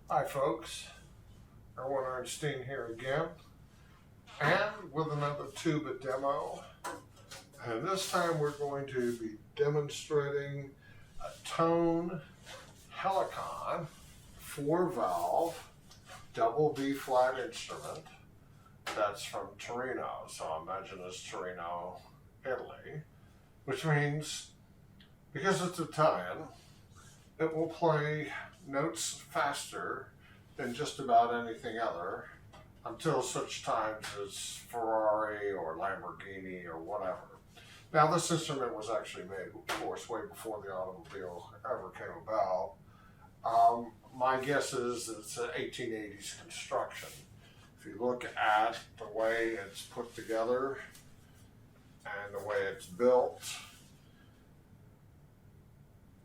Hi folks, Erwin Ernstein here again, and with another Tuba demo. And this time we're going to be demonstrating a Thaon Helicon 4-valve double B flat instrument that's from Turino. So I imagine it's Turino, Italy, which means because it's Italian, it will play notes faster than just about anything other until such times as Ferrari or Lamborghini or whatever. Now this instrument was actually made, of course, way before the automobile ever came about. My guess is it's an 1880s construction. If you look at the way it's put together and the way it's built,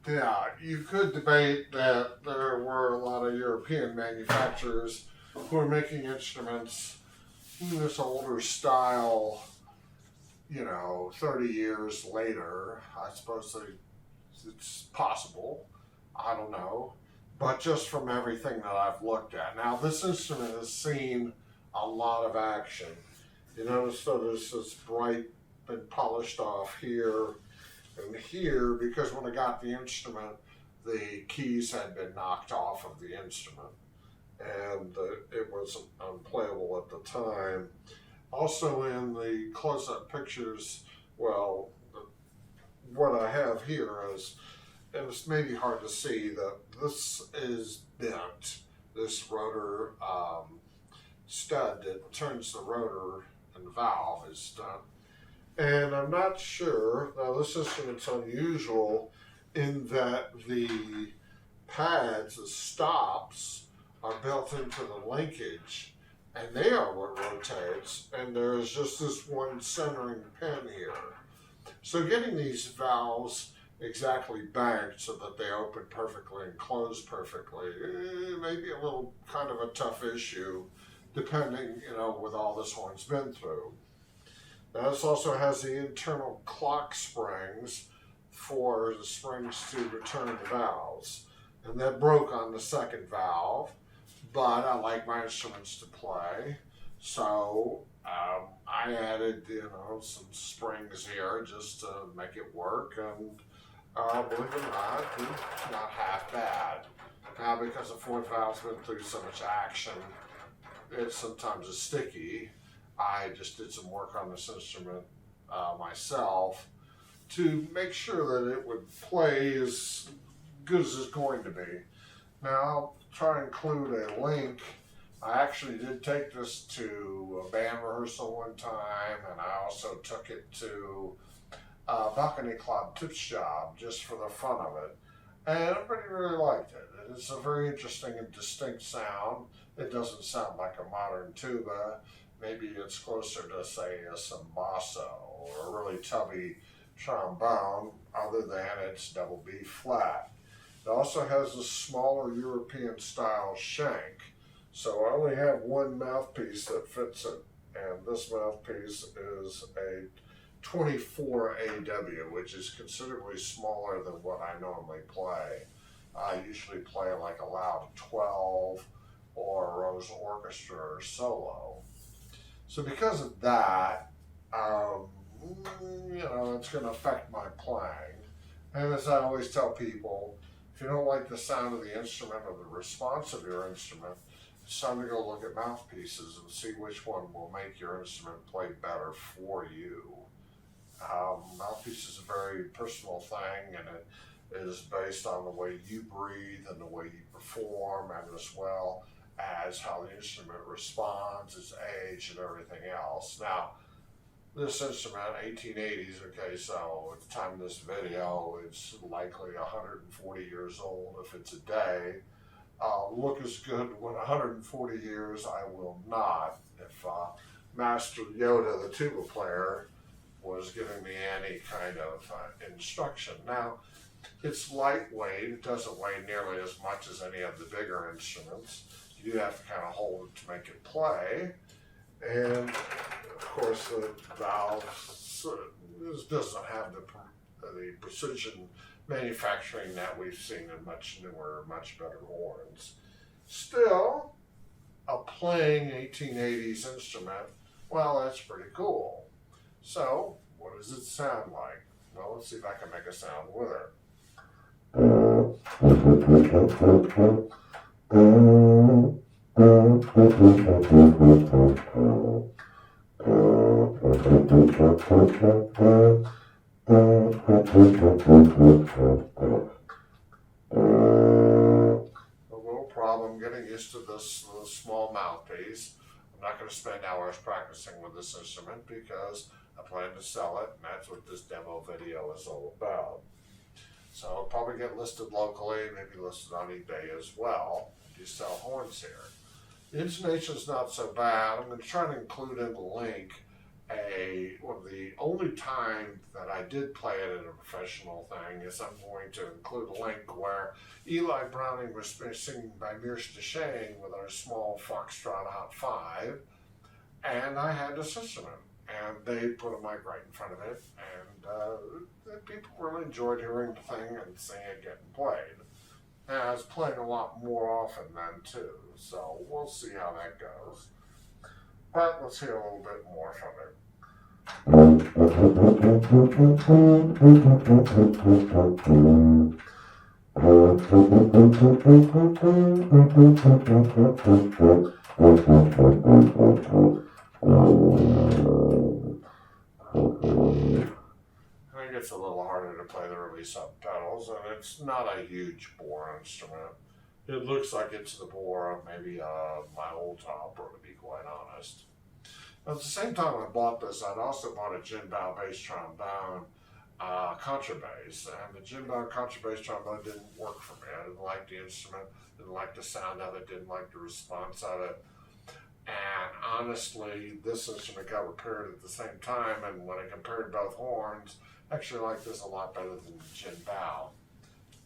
yeah, you could debate that there were a lot of European manufacturers who are making instruments in this older style, 30 years later. I suppose it's possible. I don't know. But just from everything that I've looked at. Now, this instrument has seen a lot of action. You notice that there's this bright, been polished off here and here, because when I got the instrument, the keys had been knocked off of the instrument and it was unplayable at the time. Also in the close-up pictures, well, what I have here is, and it's maybe hard to see, that this is bent. This rotor stud that turns the rotor and valve is done. And I'm not sure, now this instrument's unusual in that the pads, the stops, are built into the linkage, and they are what rotates, and there's just this one centering pin here. So getting these valves exactly banked so that they open perfectly and close perfectly may be a little kind of a tough issue, depending, with all this one's been through. Now this also has the internal clock springs for the springs to return the valves. And that broke on the second valve, but I like my instruments to play. So I added, some springs here just to make it work, and believe it or not, it's not half bad. Now because the fourth valve's been through so much action, it sometimes is sticky. I just did some work on this instrument myself to make sure that it would play as good as it's going to be. Now I'll try and include a link. I actually did take this to a band rehearsal one time, and I also took it to a balcony club tips job just for the fun of it. And everybody really liked it. It's a very interesting and distinct sound. It doesn't sound like a modern tuba. Maybe it's closer to, say, a sambasso or a really tubby trombone, other than its double B flat. It also has a smaller European style shank. So I only have one mouthpiece that fits it, and this mouthpiece is a 24 AW, which is considerably smaller than what I normally play. I usually play like a loud 12 or a Rose Orchestra or solo. So because of that, it's going to affect my playing. And as I always tell people, if you don't like the sound of the instrument or the response of your instrument, it's time to go look at mouthpieces and see which one will make your instrument play better for you. Mouthpiece is a very personal thing, and it is based on the way you breathe and the way you perform, and as well as how the instrument responds, its age, and everything else. Now, this instrument, 1880s, okay, so at the time of this video, it's likely 140 years old if it's a day. Look as good when 140 years, I will not. If Master Yoda, the tuba player, was giving me any kind of instruction. Now, it's lightweight. It doesn't weigh nearly as much as any of the bigger instruments. You do have to kind of hold it to make it play. And of course, the valve doesn't have the precision manufacturing that we've seen in much newer, much better horns. Still, a playing 1880s instrument, well, that's pretty cool. So, what does it sound like? Well, let's see if I can make a sound with it. A little problem getting used to this small mouthpiece. I'm not going to spend hours practicing with this instrument because I plan to sell it, and that's what this demo video is all about. So I'll probably get listed locally, maybe listed on eBay as well. You sell horns here. The intonation's not so bad. I'm going to try to include in the link the only time that I did play it in a professional thing is I'm going to include a link where Eli Browning was singing by Mears Deshane with our small Foxtrot Hot 5, and I had this instrument, and they put a mic right in front of it, and people really enjoyed hearing the thing and seeing it getting played. And I was playing a lot more often then too, so we'll see how that goes. But let's hear a little bit more from it. It gets a little harder to play the release up pedals, and it's not a huge bore instrument. It looks like it's the bore of maybe my old topper, to be quite honest. At the same time I bought this, I'd also bought a Jinbao bass trombone contrabass, and the Jinbao contrabass trombone didn't work for me. I didn't like the instrument, didn't like the sound of it, didn't like the response of it. And honestly, this instrument got repaired at the same time, and when I compared both horns, I actually like this a lot better than the Jinbao.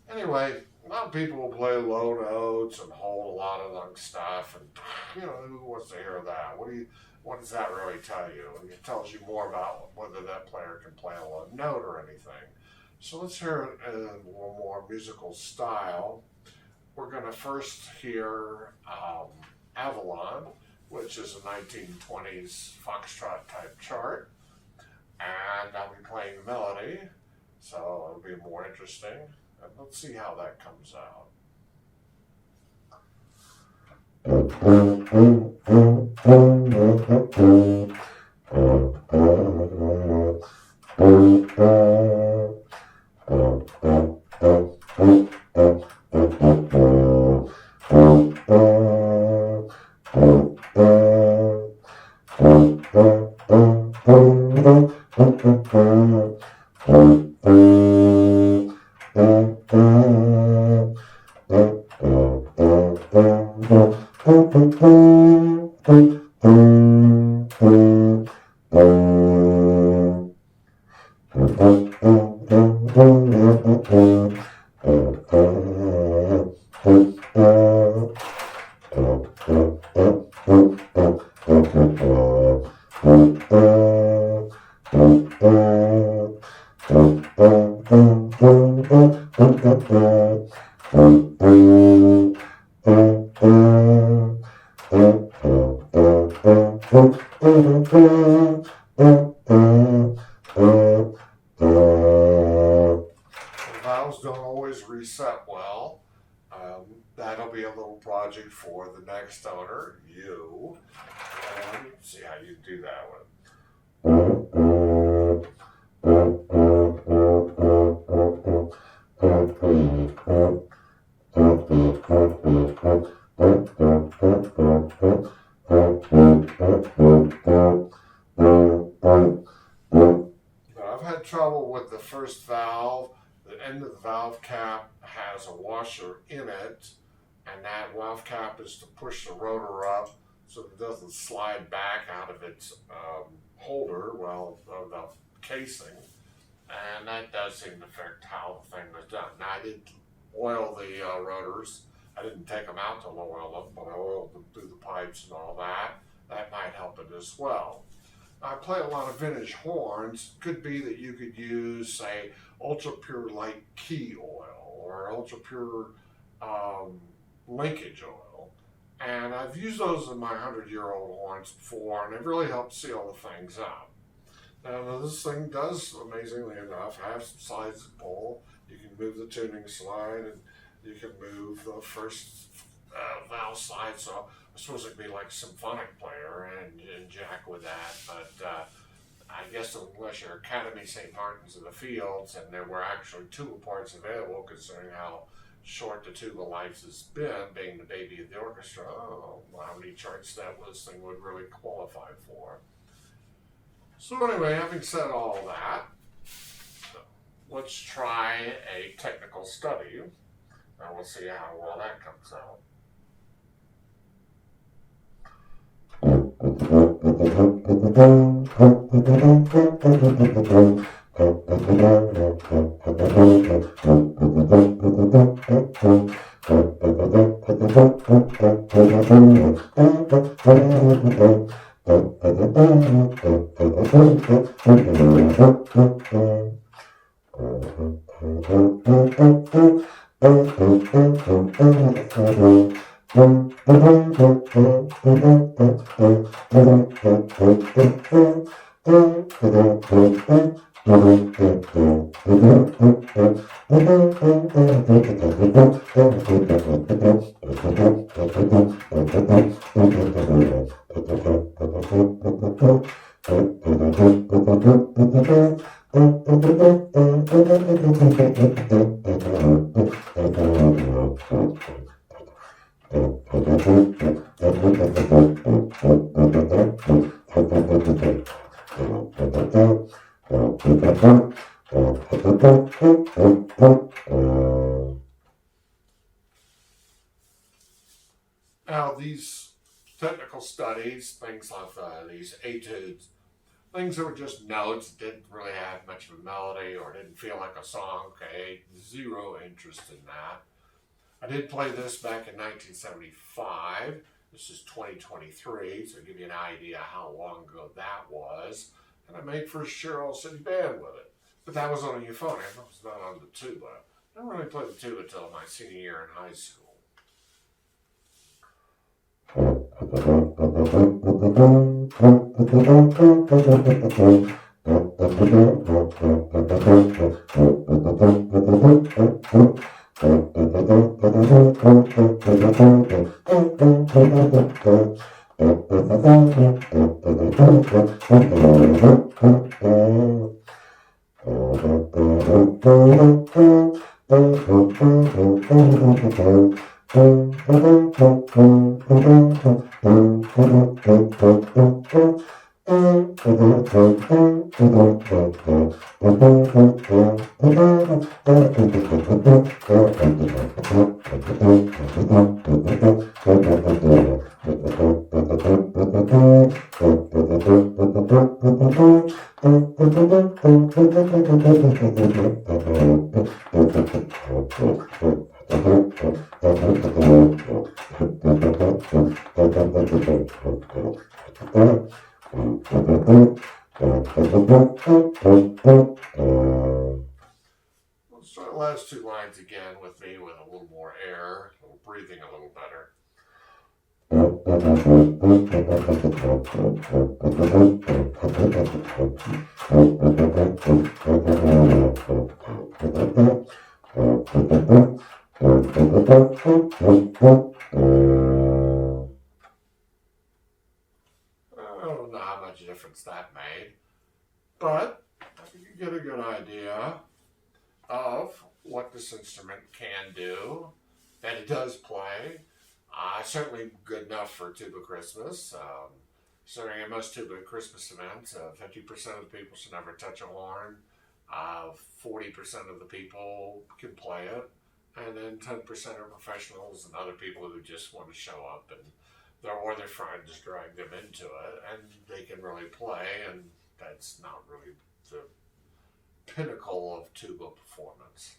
Anyway, a lot of people will play low notes and hold a lot of long stuff, and who wants to hear that? What does that really tell you? It tells you more about whether that player can play a low note or anything. So let's hear it in a little more musical style. We're going to first hear Avalon, which is a 1920s foxtrot type chart, and I'll be playing the melody, so it'll be more interesting. And let's see how that comes out. Valves don't always reset well. That'll be a little project for the next owner, you. And see how you do that one. I've had trouble with the first valve. The end of the valve cap has a washer in it, and that valve cap is to push the rotor up so it doesn't slide back out of its holder, the casing, and that does seem to affect how the thing was done. Now, I did oil the rotors. I didn't take them out to oil them, but I oiled them through the pipes and all that. That might help it as well. I play a lot of vintage horns. Could be that you could use, say, ultra pure light key oil or ultra pure linkage oil. And I've used those in my 100-year-old horns before, and they've really helped seal the things up. Now this thing does, amazingly enough, have some slides to pull. You can move the tuning slide, and you can move the first valve slide. So I'm supposed to be like a symphonic player and jack with that, but I guess unless you're Academy St. Martin's in the Fields, and there were actually tuba parts available, considering how short the tuba life has been, being the baby of the orchestra, how many charts that this thing would really qualify for. So anyway, having said all that, let's try a technical study, and we'll see how well that comes out. Now these technical studies, things like these etudes, things that were just notes, didn't really have much of a melody or didn't feel like a song, okay, zero interest in that. I did play this back in 1975. This is 2023, so to give you an idea how long ago that was. And I made first Cheryl City Band with it. But that was on a euphonium, it was not on the tuba. I didn't really play the tuba until my senior year in high school. Let's try the last two lines again with me with a little more air, a little breathing a little better. I don't know how much difference that made, but I think you get a good idea of what this instrument can do, that it does play. Certainly good enough for Tuba Christmas. Certainly in most Tuba Christmas events, 50% of the people should never touch a horn. 40% of the people can play it. And then 10% are professionals and other people who just want to show up and their friends drag them into it, and they can really play, and that's not really the pinnacle of tuba performance.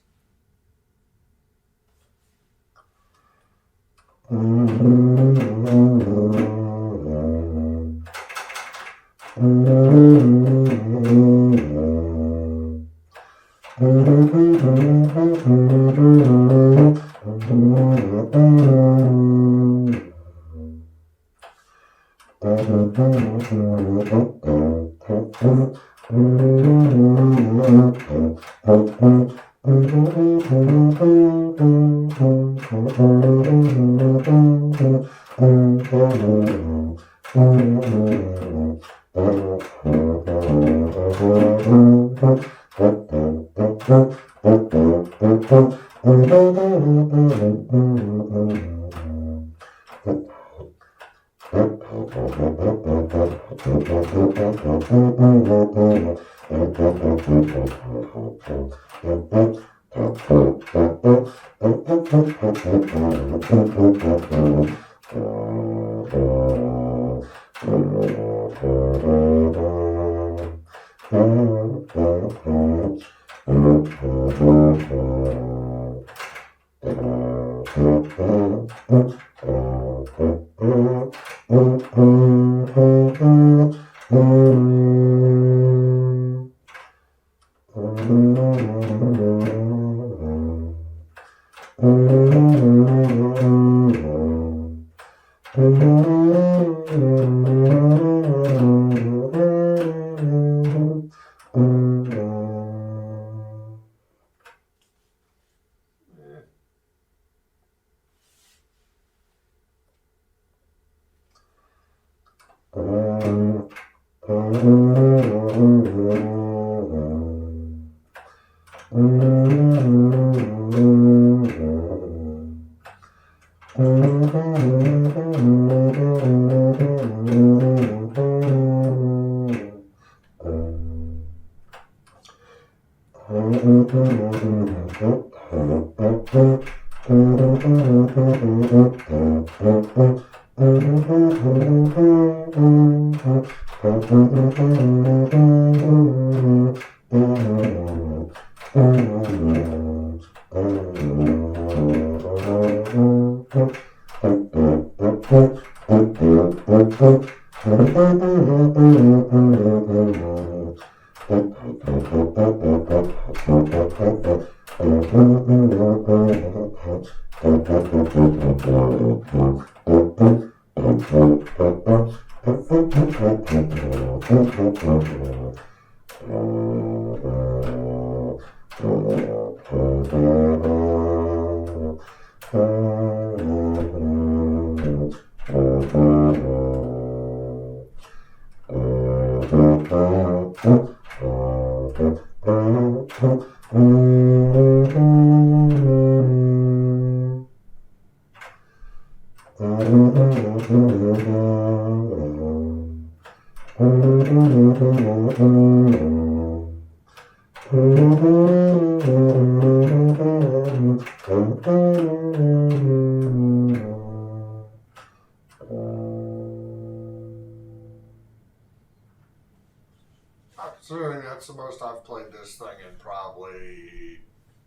Considering that's the most I've played this thing in probably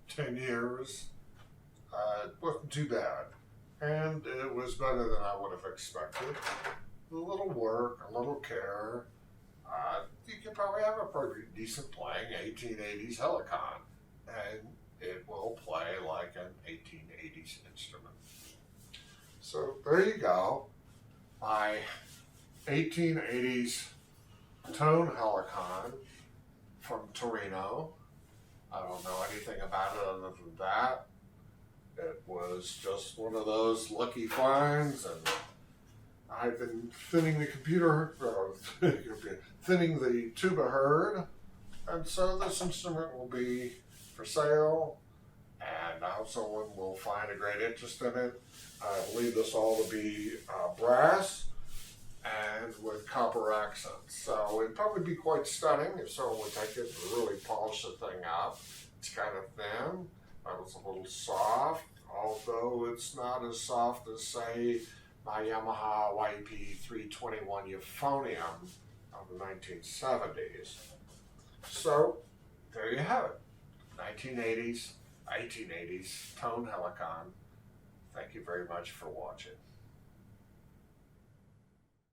10 years, it wasn't too bad. And it was better than I would have expected. A little work, a little care. You could probably have a pretty decent playing 1880s Helicon. And it will play like an 1880s instrument. So there you go. My 1880s Thaon Helicon from Turino. I don't know anything about it other than that. It was just one of those lucky finds, and I've been thinning the thinning the tuba herd, and so this instrument will be for sale, and I hope someone will find a great interest in it. I believe this all to be brass and with copper accents. So it'd probably be quite stunning if someone would take it and really polish the thing up. It's kind of thin, but it's a little soft, although it's not as soft as, say, my Yamaha YP321 Euphonium of the 1970s. So there you have it. 1980s, 1880s Thaon Helicon. Thank you very much for watching.